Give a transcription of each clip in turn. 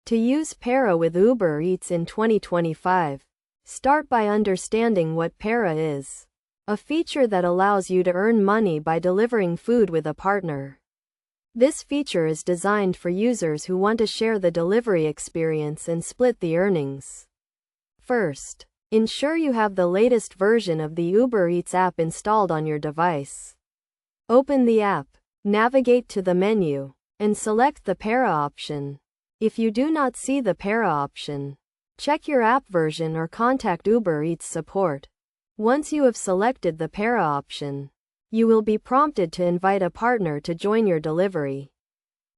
To use Para with Uber Eats in 2025, start by understanding what Para is. A feature that allows you to earn money by delivering food with a partner. This feature is designed for users who want to share the delivery experience and split the earnings. First, ensure you have the latest version of the Uber Eats app installed on your device. Open the app, navigate to the menu, and select the Para option. If you do not see the Para option, check your app version or contact Uber Eats support. Once you have selected the Para option, you will be prompted to invite a partner to join your delivery.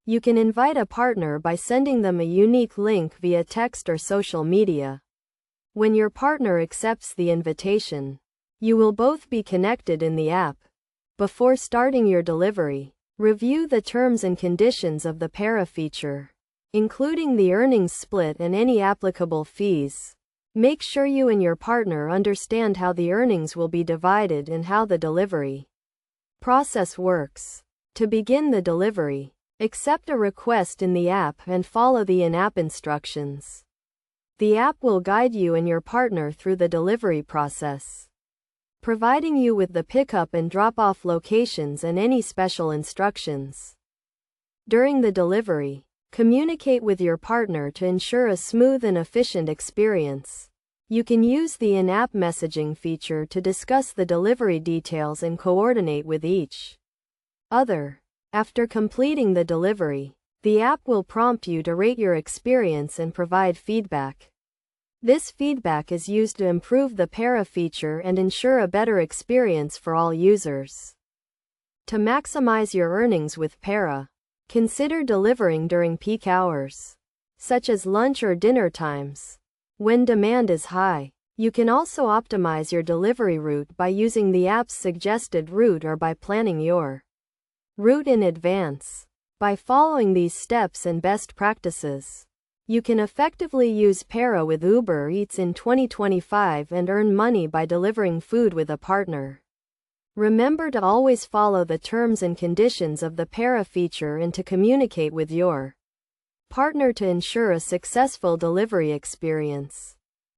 You can invite a partner by sending them a unique link via text or social media. When your partner accepts the invitation, you will both be connected in the app. Before starting your delivery, review the terms and conditions of the Para feature, including the earnings split and any applicable fees. Make sure you and your partner understand how the earnings will be divided and how the delivery process works. To begin the delivery, accept a request in the app and follow the in-app instructions. The app will guide you and your partner through the delivery process, providing you with the pickup and drop-off locations and any special instructions. During the delivery, communicate with your partner to ensure a smooth and efficient experience. You can use the in-app messaging feature to discuss the delivery details and coordinate with each other. After completing the delivery, the app will prompt you to rate your experience and provide feedback. This feedback is used to improve the Para feature and ensure a better experience for all users. To maximize your earnings with Para, consider delivering during peak hours, such as lunch or dinner times. When demand is high, you can also optimize your delivery route by using the app's suggested route or by planning your route in advance. By following these steps and best practices, you can effectively use Para with Uber Eats in 2025 and earn money by delivering food with a partner. Remember to always follow the terms and conditions of the Para feature and to communicate with your partner to ensure a successful delivery experience.